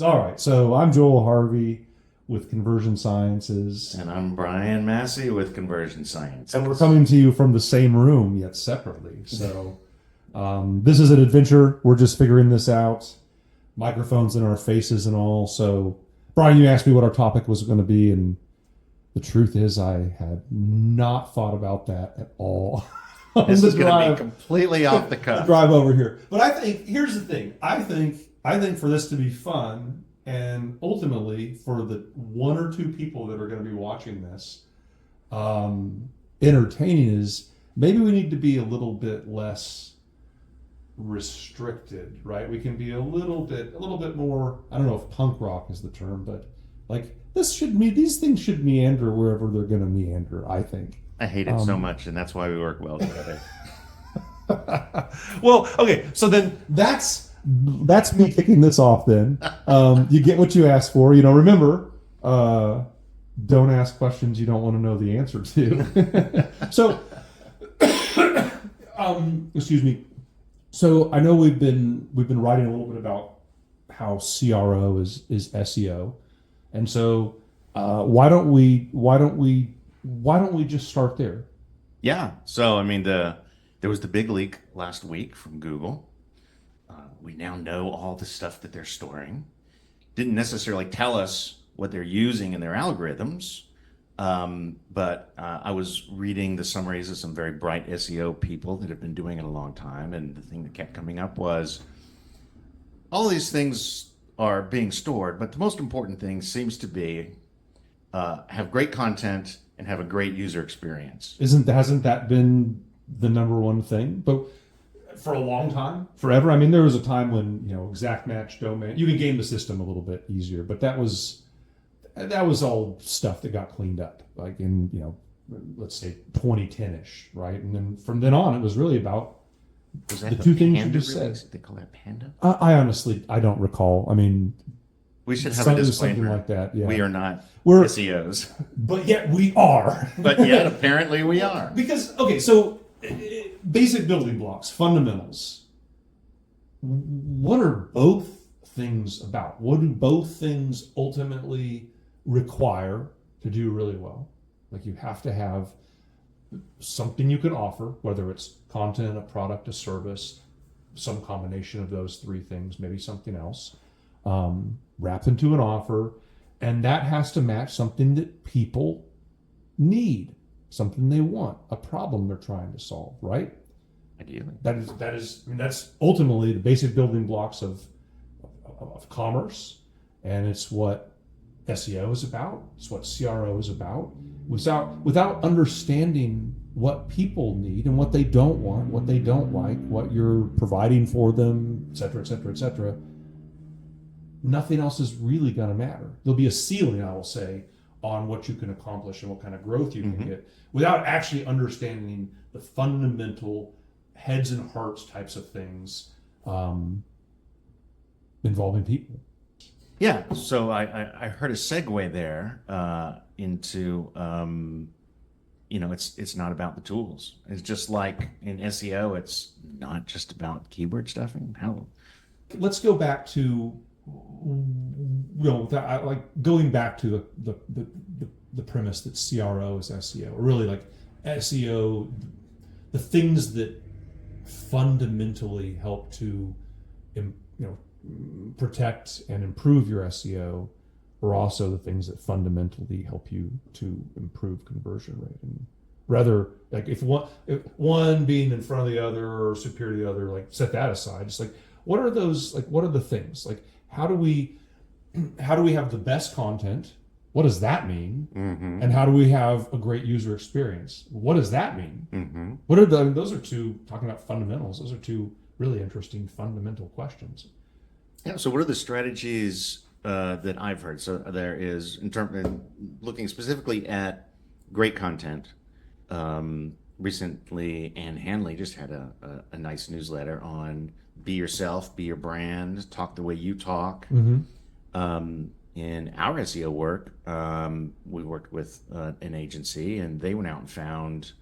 All right, so I'm Joel Harvey with Conversion Sciences, And I'm Brian Massey with Conversion Science. and we're coming to you from the same room yet separately. So this is an adventure. We're just figuring this out. Microphones in our faces and all. So, Brian, you asked me what our topic was going to be, and the truth is, I had not thought about that at all. This is going to be completely off the The cuff. drive over here. But I think here's the thing. I think for this to be fun and ultimately for the one or two people that are going to be watching this, entertaining is maybe we need to be a little bit less restricted, right? We can be a little bit more. I don't know if punk rock is the term, but like these things should meander wherever they're going to meander. I think. I hate it so much, and that's why we work well together. Well, okay, so then that's me kicking this off. Then you get what you ask for. Remember, don't ask questions you don't want to know the answer to. So, excuse me. So I know we've been writing a little bit about how CRO is SEO, and so why don't we just start there? Yeah. So, I mean, there was the big leak last week from Google. We now know all the stuff that they're storing. Didn't necessarily tell us what they're using in their algorithms. But I was reading the summaries of some very bright SEO people that have been doing it a long time. And the thing that kept coming up was all these things are being stored, but the most important thing seems to be have great content and have a great user experience. Hasn't that been the number one thing? But for a long time, forever. I mean, there was a time when exact match domain, you could game the system a little bit easier, but that was all stuff that got cleaned up, like in let's say 2010ish, right? And then from then on, it was really about Was that the the two things you Panda just release? said. They call that Panda? I honestly I don't recall. I mean, We should have something a disclaimer. like that. Yeah, We are not We're- SEOs, but yet we are. but yet apparently we are. Because, okay, so basic building blocks, fundamentals. What are both things about? What do both things ultimately require to do really well? Like you have to have something you can offer, whether it's content, a product, a service, some combination of those three things, maybe something else, wrapped into an offer, and that has to match something that people need, something they want, a problem they're trying to solve, right? Ideally. I mean, that's ultimately the basic building blocks of commerce, and it's what SEO is about. It's what CRO is about. Without understanding what people need and what they don't want, what they don't like, what you're providing for them, et cetera, et cetera, et cetera, nothing else is really going to matter. There'll be a ceiling, I will say, on what you can accomplish and what kind of growth you can get without actually understanding the fundamental heads and hearts types of things involving people. Yeah. So I heard a segue there into it's not about the tools. It's just like in SEO, it's not just about keyword stuffing. How? Let's go back to going back to the premise that CRO is SEO, or really like SEO, the things that fundamentally help to protect and improve your SEO are also the things that fundamentally help you to improve conversion rate. And rather, like if one being in front of the other or superior to the other, like set that aside. Just like what are those? Like what are the things? Like how do we have the best content? What does that mean? Mm-hmm. And how do we have a great user experience? What does that mean? Mm-hmm. Those are two, talking about fundamentals, those are two really interesting fundamental questions. Yeah. So what are the strategies that I've heard? So there is looking specifically at great content. Recently, Ann Hanley just had a nice newsletter on be yourself, be your brand, talk the way you talk. In our SEO work, we worked with an agency, and they went out and found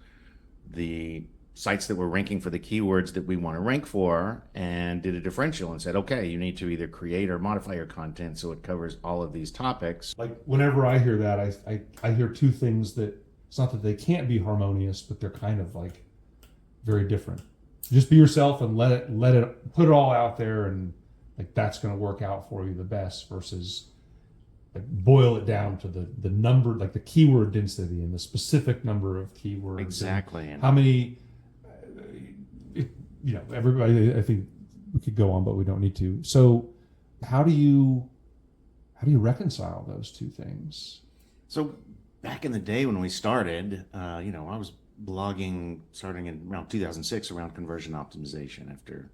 the sites that were ranking for the keywords that we want to rank for, and did a differential and said, okay, you need to either create or modify your content so it covers all of these topics. Like whenever I hear that, I hear two things that it's not that they can't be harmonious, but they're kind of like very different. Just be yourself and let it put it all out there, and like that's going to work out for you the best, versus like boil it down to the number, like the keyword density and the specific number of keywords. Exactly. And how many, everybody, I think we could go on, but we don't need to. So how do you reconcile those two things? So back in the day when we started, I was blogging starting in around 2006 around conversion optimization after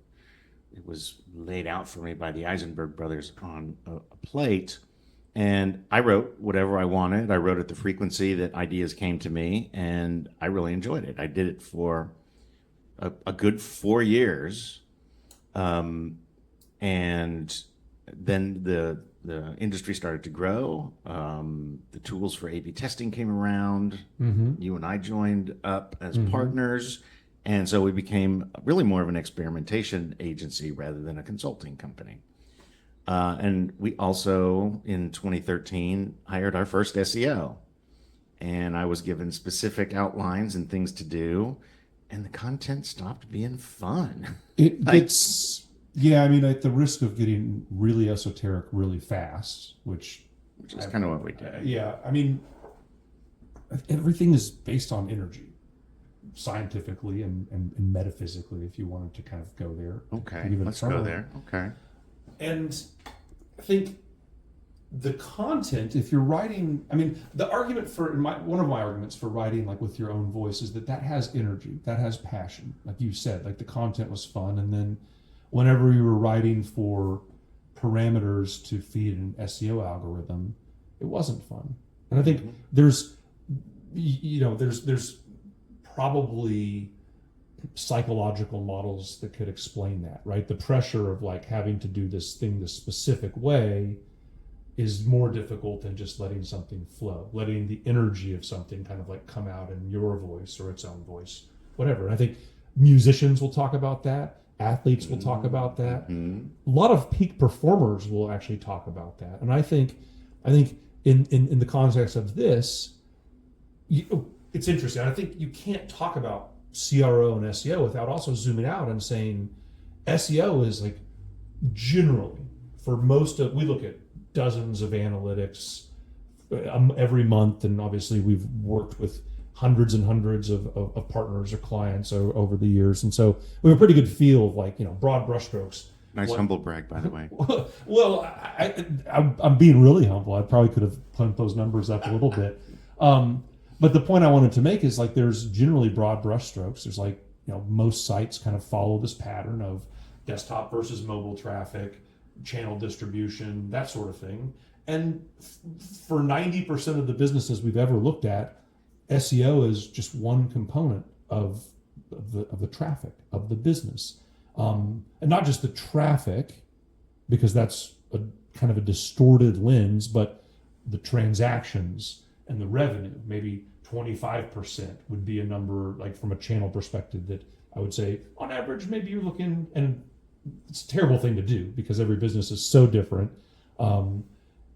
it was laid out for me by the Eisenberg brothers on a plate. And I wrote whatever I wanted. I wrote at the frequency that ideas came to me, and I really enjoyed it. I did it for a good 4 years. And then the industry started to grow. The tools for A/B testing came around. Mm-hmm. You and I joined up as partners. And so we became really more of an experimentation agency rather than a consulting company. And we also, in 2013, hired our first SEO. And I was given specific outlines and things to do. And the content stopped being fun. Yeah, I mean, at the risk of getting really esoteric really fast, which is kind of what we did. Yeah, I mean, everything is based on energy, scientifically and metaphysically, if you wanted to kind of go there. Okay, let's go there. Okay. And I think the content, if you're writing, I mean, the argument for, one of my arguments for writing like with your own voice is that has energy, that has passion. Like you said, like the content was fun, and then whenever you were writing for parameters to feed an SEO algorithm, it wasn't fun. And I think there's probably psychological models that could explain that, right? The pressure of like having to do this thing this specific way is more difficult than just letting something flow, letting the energy of something kind of like come out in your voice or its own voice, whatever. And I think musicians will talk about that. Athletes will talk about that. A lot of peak performers will actually talk about that. And I think in the context of this, it's interesting. I think you can't talk about CRO and SEO without also zooming out and saying SEO is like generally for most of, we look at dozens of analytics every month, and obviously we've worked with hundreds and hundreds of partners or clients over the years, and so we have a pretty good feel of like, broad brushstrokes. Nice humble brag, by the way. Well, I'm being really humble. I probably could have pumped those numbers up a little bit. But the point I wanted to make is like there's generally broad brushstrokes. There's like, most sites kind of follow this pattern of desktop versus mobile traffic, channel distribution, that sort of thing. And for 90% of the businesses we've ever looked at, SEO is just one component of the traffic of the business, and not just the traffic, because that's a kind of a distorted lens, but the transactions and the revenue. Maybe 25% would be a number, like from a channel perspective, that I would say on average maybe you're looking, and it's a terrible thing to do because every business is so different.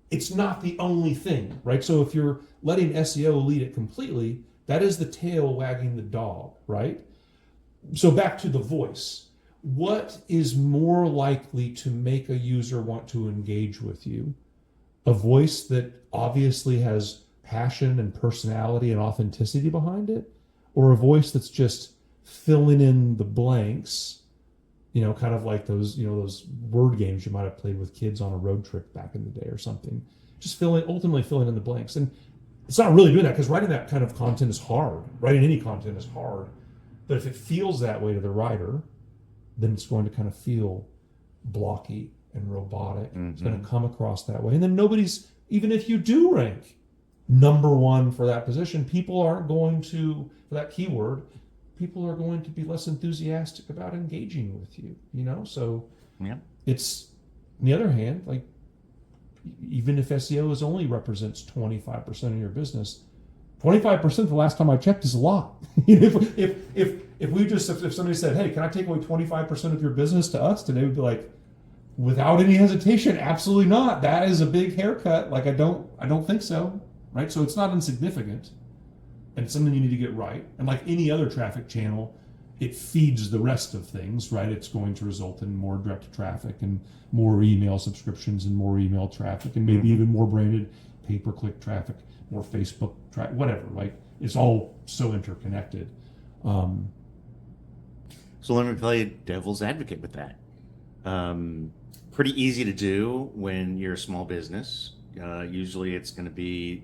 It's not the only thing, right? So if you're letting SEO lead it completely, that is the tail wagging the dog, right? So back to the voice. What is more likely to make a user want to engage with you? A voice that obviously has passion and personality and authenticity behind it, or a voice that's just filling in the blanks, kind of like those word games you might have played with kids on a road trip back in the day or something. Just ultimately filling in the blanks. And it's not really doing that, because writing that kind of content is hard. Writing any content is hard. But if it feels that way to the writer, then it's going to kind of feel blocky and robotic. It's going to come across that way. And then even if you do rank number one for that position, people aren't going to, for that keyword, people are going to be less enthusiastic about engaging with you, So it's, on the other hand, like, even if SEO only represents 25% of your business, 25% the last time I checked is a lot. if if somebody said, hey, can I take away 25% of your business to us today, we'd be like, without any hesitation, absolutely not. That is a big haircut. Like, I don't think so, right? So it's not insignificant, and it's something you need to get right. And like any other traffic channel, it feeds the rest of things, right? It's going to result in more direct traffic and more email subscriptions and more email traffic and maybe even more branded pay-per-click traffic, more Facebook traffic, whatever. Like, it's all so interconnected. So let me play devil's advocate with that. Pretty easy to do when you're a small business. Usually it's going to be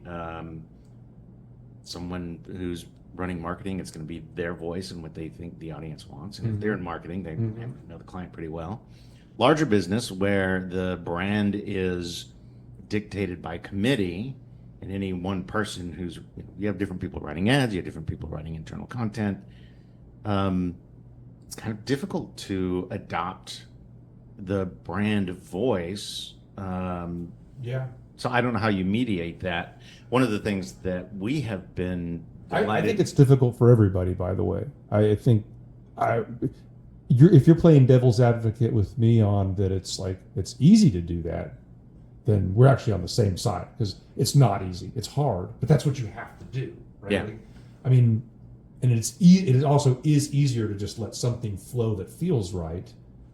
someone who's running marketing. It's going to be their voice and what they think the audience wants. And if they're in marketing, they know the client pretty well. Larger business where the brand is dictated by committee and any one person who's, you have different people writing ads, you have different people writing internal content. It's kind of difficult to adopt the brand voice. So I don't know how you mediate that. One of the things that we have been I think it's difficult for everybody, by the way. I think if you're playing devil's advocate with me on that it's like it's easy to do that, then we're actually on the same side, because it's not easy. It's hard, but that's what you have to do, right? Yeah. I mean, and it also is easier to just let something flow that feels right,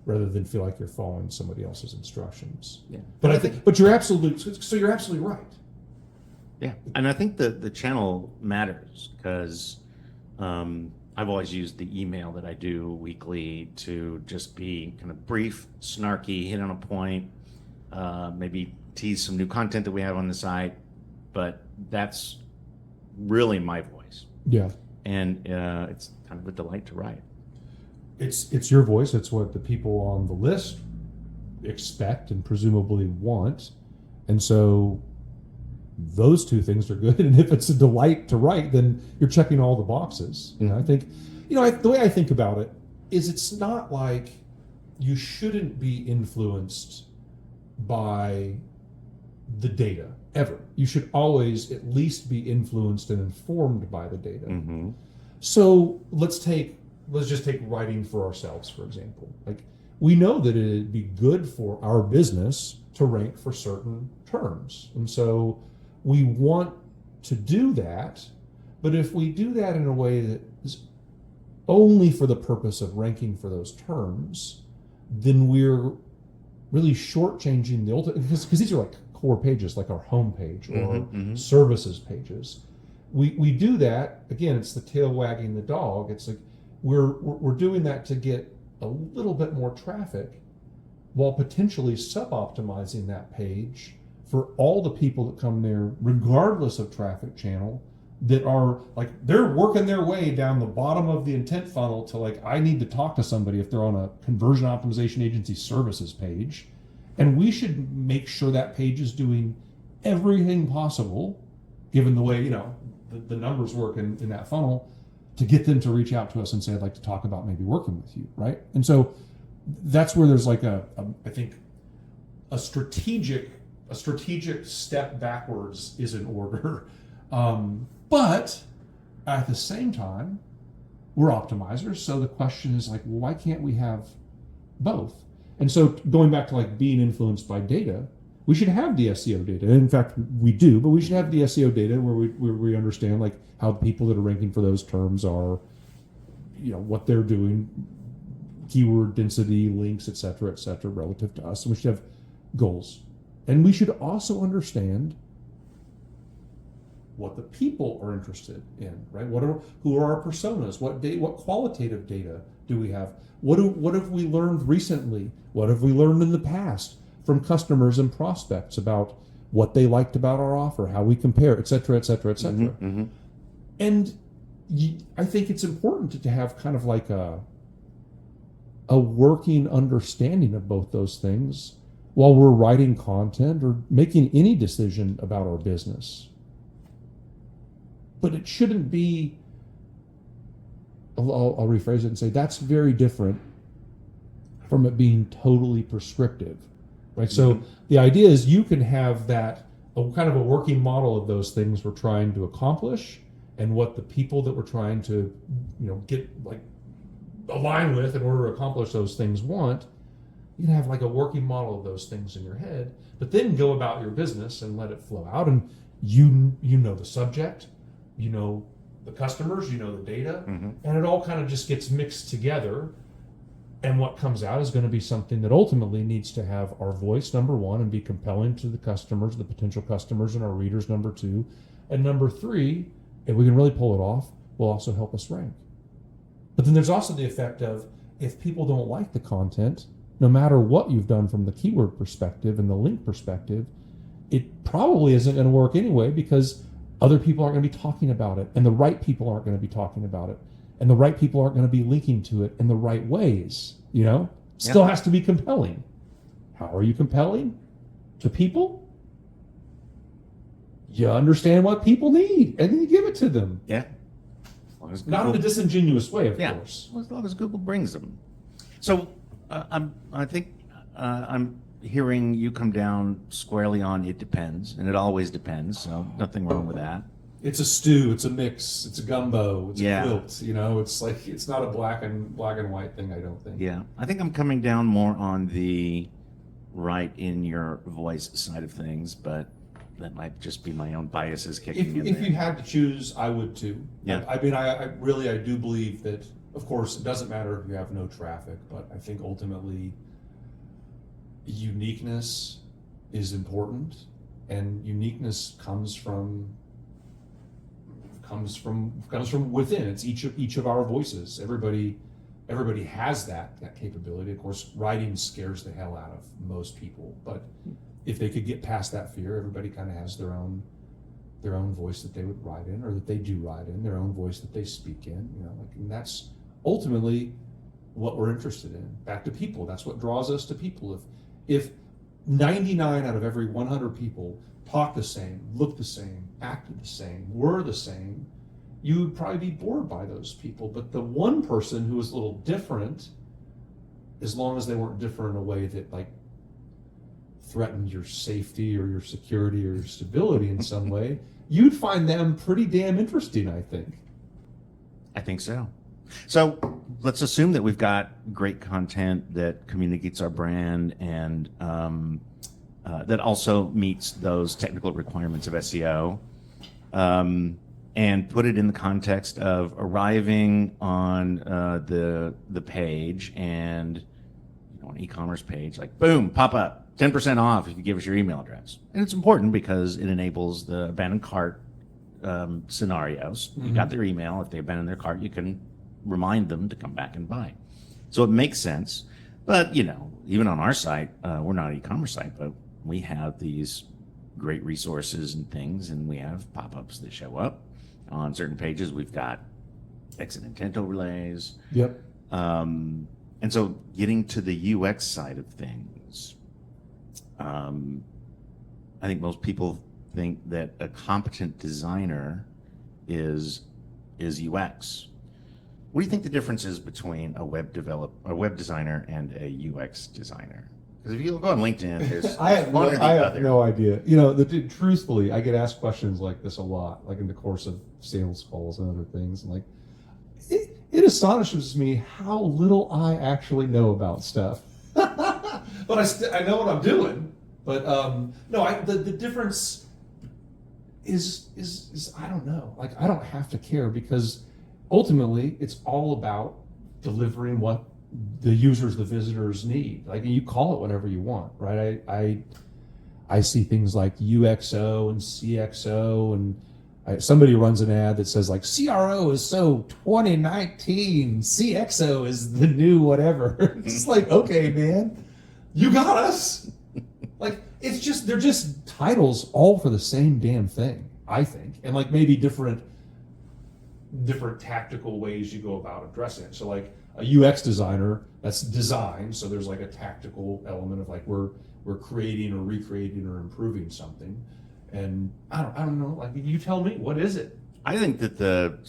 rather than feel like you're following somebody else's instructions. Yeah. But you're absolutely right. Yeah, and I think the channel matters because I've always used the email that I do weekly to just be kind of brief, snarky, hit on a point, maybe tease some new content that we have on the site, but that's really my voice. Yeah. And it's kind of a delight to write. It's your voice. It's what the people on the list expect and presumably want. And so those two things are good. And if it's a delight to write, then you're checking all the boxes. I think, the way I think about it is it's not like you shouldn't be influenced by the data ever. You should always at least be influenced and informed by the data. Mm-hmm. So let's just take writing for ourselves, for example. Like, we know that it'd be good for our business to rank for certain terms. And so we want to do that, but if we do that in a way that is only for the purpose of ranking for those terms, then we're really shortchanging the ultimate, because these are like core pages, like our home page or services pages. We do that, again, it's the tail wagging the dog. It's like we're doing that to get a little bit more traffic while potentially sub-optimizing that page for all the people that come there, regardless of traffic channel, that are like, they're working their way down the bottom of the intent funnel to like, I need to talk to somebody if they're on a conversion optimization agency services page. And we should make sure that page is doing everything possible, given the way, the numbers work in that funnel, to get them to reach out to us and say, I'd like to talk about maybe working with you, right? And so that's where there's like I think a strategic step backwards is in order. But at the same time, we're optimizers. So the question is like, well, why can't we have both? And so going back to like being influenced by data, we should have the SEO data. And in fact, we do, but we should have the SEO data where we understand like how the people that are ranking for those terms are, what they're doing, keyword density, links, et cetera, relative to us. And we should have goals. And we should also understand what the people are interested in, right? Who are our personas? What qualitative data do we have? What have we learned recently? What have we learned in the past from customers and prospects about what they liked about our offer, how we compare, et cetera, et cetera, et cetera. Mm-hmm. And I think it's important to have kind of like a working understanding of both those things while we're writing content or making any decision about our business. But it shouldn't be, I'll rephrase it and say, that's very different from it being totally prescriptive, right? So the idea is you can have that, a kind of a working model of those things we're trying to accomplish and what the people that we're trying to, get, like, align with in order to accomplish those things want, you can have like a working model of those things in your head, but then go about your business and let it flow out. And you know the subject, you know the customers, you know the data, and it all kind of just gets mixed together. And what comes out is going to be something that ultimately needs to have our voice, number one, and be compelling to the customers, the potential customers, and our readers, number two. And number three, if we can really pull it off, will also help us rank. But then there's also the effect of, if people don't like the content, no matter what you've done from the keyword perspective and the link perspective, it probably isn't going to work anyway, because other people aren't going to be talking about it, and the right people aren't going to be talking about it, and the right people aren't going to be linking to it in the right ways. Still has to be compelling. How are you compelling to people? You understand what people need, and then you give it to them. Yeah. Not in a disingenuous way, of course. As long as Google brings them. So I think I'm hearing you come down squarely on it depends, and it always depends. So nothing wrong with that. It's a stew. It's a mix. It's a gumbo. It's a quilt. It's like, it's not a black and white thing, I don't think. Yeah, I think I'm coming down more on the right in your voice side of things, but that might just be my own biases kicking in. If you had to choose, I would too. Yeah. I mean, I really do believe that, of course, it doesn't matter if you have no traffic, but I think ultimately uniqueness is important, and uniqueness comes from within. It's each of our voices. Everybody has that capability. Of course, writing scares the hell out of most people, but if they could get past that fear, everybody kind of has their own voice that they would write in, or that they do write in, their own voice that they speak in. And that's ultimately what we're interested in. Back to people. That's what draws us to people. If 99 out of every 100 people talk the same, look the same, acted the same, were the same, you would probably be bored by those people. But the one person who was a little different, as long as they weren't different in a way that like threatened your safety or your security or your stability in some way, you'd find them pretty damn interesting, I think. I think so. So let's assume that we've got great content that communicates our brand and that also meets those technical requirements of SEO, and put it in the context of arriving on the page, and an e-commerce page, like boom, pop up, 10% off if you give us your email address. And it's important because it enables the abandoned cart scenarios. You got their email. If they abandon their cart, you can remind them to come back and buy. So it makes sense. But, even on our site, we're not an e-commerce site, but we have these great resources and things, and we have pop-ups that show up. On certain pages, we've got exit intent overlays. Yep. And so getting to the UX side of things, I think most people think that a competent designer is UX. What do you think the difference is between a web designer and a UX designer? Because if you go on LinkedIn, there's I have no idea. Truthfully, I get asked questions like this a lot, like in the course of sales calls and other things. And like, it astonishes me how little I actually know about stuff. But I know what I'm doing. But the difference is I don't know. Like, I don't have to care, because ultimately it's all about delivering what the users, the visitors need. Like, you call it whatever you want, right? I see things like UXO and CXO, and somebody runs an ad that says like CRO is so 2019, CXO is the new whatever. It's like, okay, man, you got us. Like, they're just titles all for the same damn thing, I think, and like maybe different tactical ways you go about addressing it. So like a UX designer, that's design, so there's like a tactical element of like we're creating or recreating or improving something. And I don't know, like, you tell me, what is it? I think that the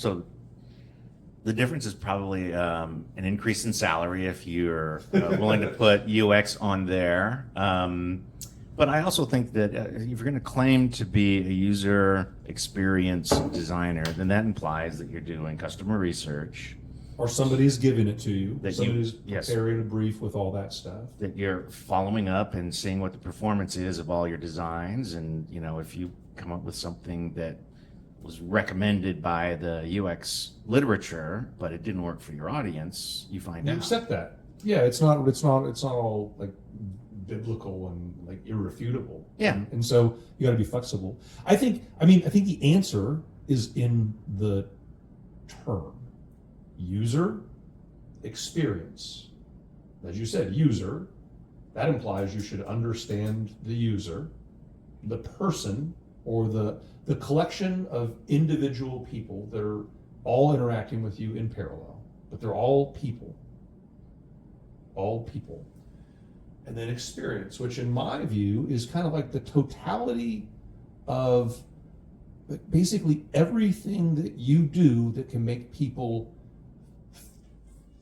difference is probably an increase in salary if you're willing to put UX on there. But I also think that if you're going to claim to be a user experience designer, then that implies that you're doing customer research. Or somebody's giving it to you. That Somebody's yes. preparing a brief with all that stuff. That you're following up and seeing what the performance is of all your designs. And, you know, if you come up with something that was recommended by the UX literature, but it didn't work for your audience, you find You out. accept that. Yeah, it's not all like biblical and like irrefutable. Yeah. And so you got to be flexible. I think the answer is in the term user experience. As you said, user, that implies you should understand the user, the person, or the collection of individual people that are all interacting with you in parallel, but they're all people. All people. And then experience, which in my view is kind of like the totality of basically everything that you do that can make people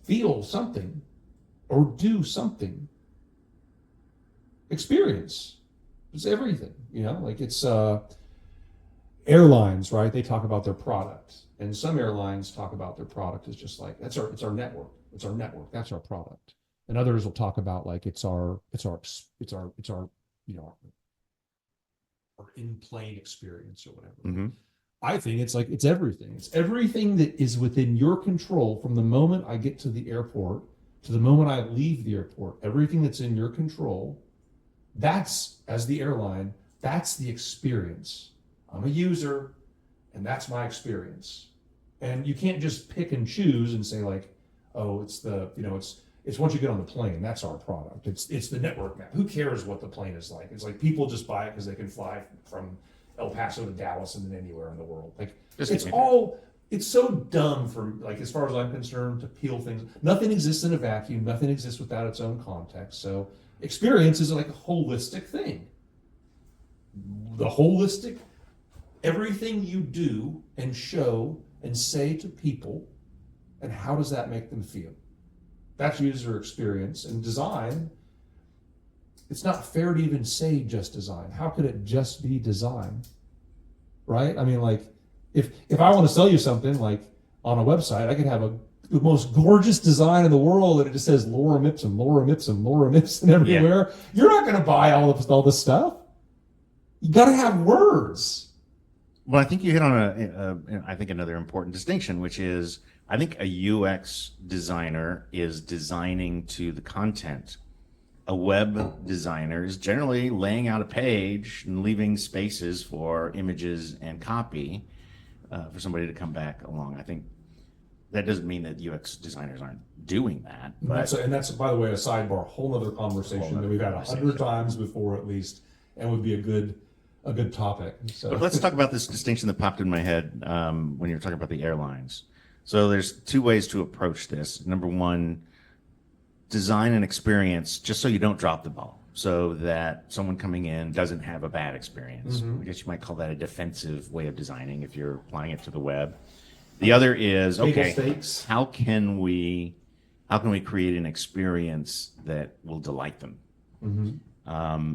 feel something or do something. Experience. It's everything, you know, like it's airlines, right? They talk about their product, and some airlines talk about their product as just like it's our network. It's our network. That's our product. And others will talk about like it's our you know, our in-plane experience or whatever. Mm-hmm. I think it's like it's everything. It's everything that is within your control from the moment I get to the airport to the moment I leave the airport. Everything that's in your control. That's, as the airline, that's the experience. I'm a user, and that's my experience. And you can't just pick and choose and say like, oh, it's once you get on the plane, that's our product. It's the network map. Who cares what the plane is like? It's like people just buy it because they can fly from El Paso to Dallas and then anywhere in the world. Like it's so dumb for like as far as I'm concerned to peel things. Nothing exists in a vacuum. Nothing exists without its own context. So experience is like a holistic thing. The holistic, everything you do and show and say to people, and how does that make them feel? That's user experience. And design, it's not fair to even say just design. How could it just be design? Right? I mean, like, if I want to sell you something, like on a website, I could have the most gorgeous design in the world, and it just says lorem ipsum, lorem ipsum, lorem ipsum everywhere. Yeah. You're not going to buy all this stuff. You got to have words. Well, I think you hit on I think another important distinction, which is I think a UX designer is designing to the content. A web designer is generally laying out a page and leaving spaces for images and copy for somebody to come back along. I think that doesn't mean that UX designers aren't doing that. But and that's by the way, a sidebar, whole other conversation that we've had 100 times before at least, and would be a good topic. So. But let's talk about this distinction that popped in my head when you were talking about the airlines. So there's two ways to approach this. Number one, design an experience just so you don't drop the ball, so that someone coming in doesn't have a bad experience. Mm-hmm. I guess you might call that a defensive way of designing if you're applying it to the web. The other is, okay, how can we create an experience that will delight them? Mm-hmm.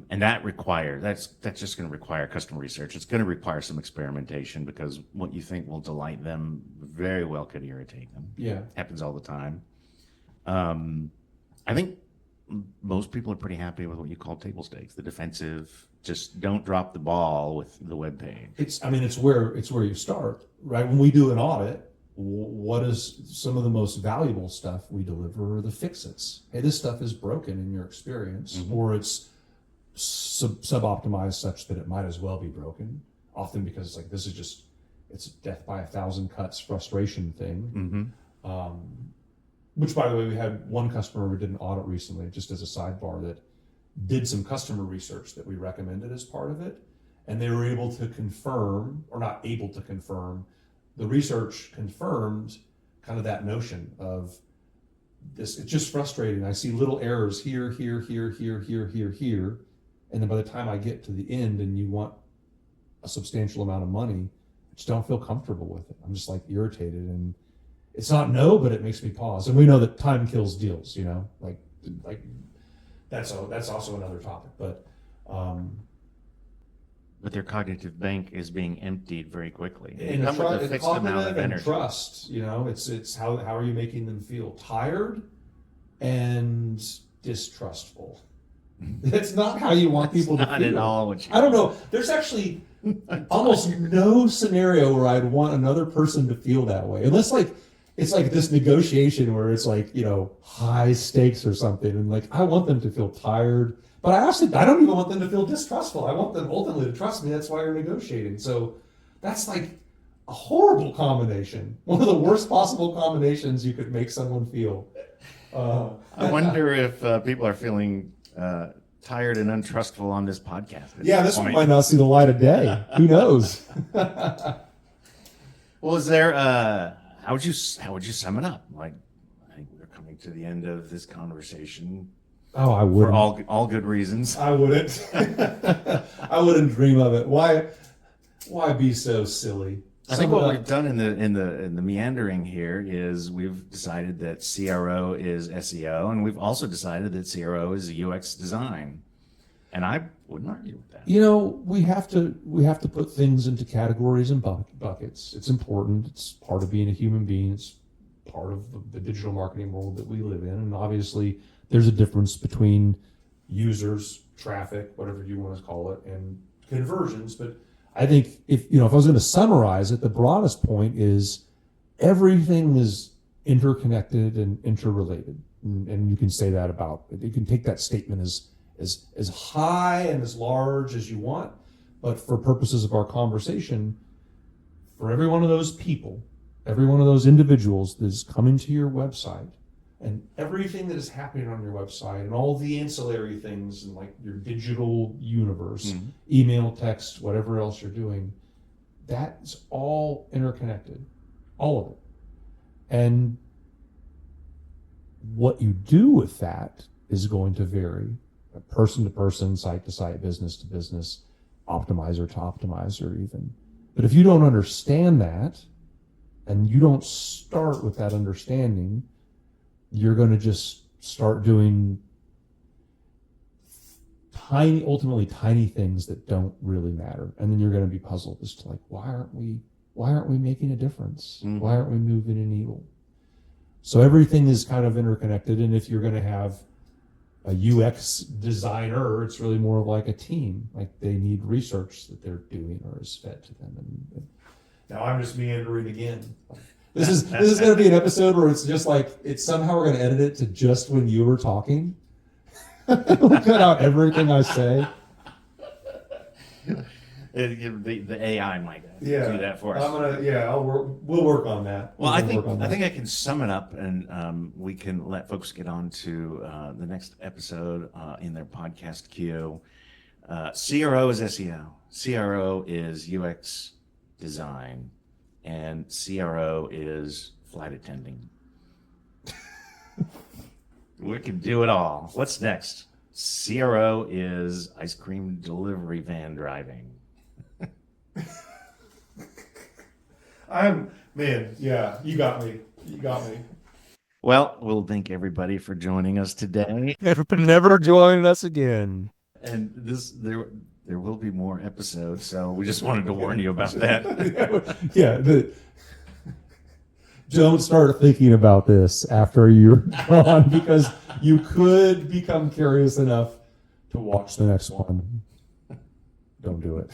And that's just going to require customer research. It's going to require some experimentation, because what you think will delight them very well could irritate them. Yeah, happens all the time. I think most people are pretty happy with what you call table stakes, the defensive. Just don't drop the ball with the web page. It's where you start, right? When we do an audit, what is some of the most valuable stuff we deliver are the fixes. Hey, this stuff is broken in your experience, mm-hmm. or it's sub-optimized such that it might as well be broken. Often because it's like it's death by 1,000 cuts frustration thing. Mm-hmm. Which, by the way, we had one customer we did an audit recently, just as a sidebar, that did some customer research that we recommended as part of it, and they were able to confirm, or not able to confirm, the research confirmed kind of that notion of this. It's just frustrating. I see little errors here, and then by the time I get to the end and you want a substantial amount of money, I just don't feel comfortable with it. I'm just like irritated, and it's not no, but it makes me pause. And we know that time kills deals, you know, like that's also another topic. But But their cognitive bank is being emptied very quickly. They And come with a it's fixed amount cognitive of and energy. trust. It's how are you making them feel tired and distrustful. That's not how you want people to Not feel. at all what you I don't know. There's actually almost no scenario where I'd want another person to feel that way, unless it's like this negotiation where it's like high stakes or something, and like I want them to feel tired, but I don't even want them to feel distrustful. I want them ultimately to trust me. That's why you're negotiating. So that's like a horrible combination. One of the worst possible combinations you could make someone feel. I wonder if people are feeling tired and untrustful on this podcast. This one might not see the light of day. Who knows? Well, is there? How would you sum it up? Like, I think we're coming to the end of this conversation Oh, I for wouldn't. all good reasons. I wouldn't. I wouldn't dream of it. Why be so silly? I think what we've done in the meandering here is we've decided that CRO is SEO, and we've also decided that CRO is UX design, and I wouldn't argue with that. We have to put things into categories and buckets. It's important. It's part of being a human being. It's part of the digital marketing world that we live in, and obviously there's a difference between users, traffic, whatever you want to call it, and conversions. But I think if I was going to summarize it, the broadest point is everything is interconnected and interrelated, and you can say that about it. You can take that statement as high and as large as you want, but for purposes of our conversation, for every one of those people, every one of those individuals that is coming to your website, and everything that is happening on your website, and all the ancillary things, and like your digital universe, email, text, whatever else you're doing, that's all interconnected, all of it. And what you do with that is going to vary, person to person, site to site, business to business, optimizer to optimizer even. But if you don't understand that, and you don't start with that understanding, you're going to just start doing ultimately tiny things that don't really matter, and then you're going to be puzzled as to like, why aren't we making a difference? Why aren't we moving a needle? So everything is kind of interconnected, and if you're going to have a UX designer, it's really more of like a team. Like they need research that they're doing or is fed to them. And now I'm just meandering again. This is going to be an episode where it's just like somehow we're going to edit it to just when you were talking. We'll cut out everything I say. The AI might do that for us. We'll work on that. Well, I think I can sum it up, and we can let folks get on to the next episode in their podcast queue. CRO is SEO. CRO is UX design, and CRO is flight attending. We can do it all. What's next? CRO is ice cream delivery van driving. You got me. Well, we'll thank everybody for joining us today. Never join us again. And there will be more episodes, so we just wanted to warn you about that. Don't start thinking about this after you're gone, because you could become curious enough to watch the next one. Don't do it.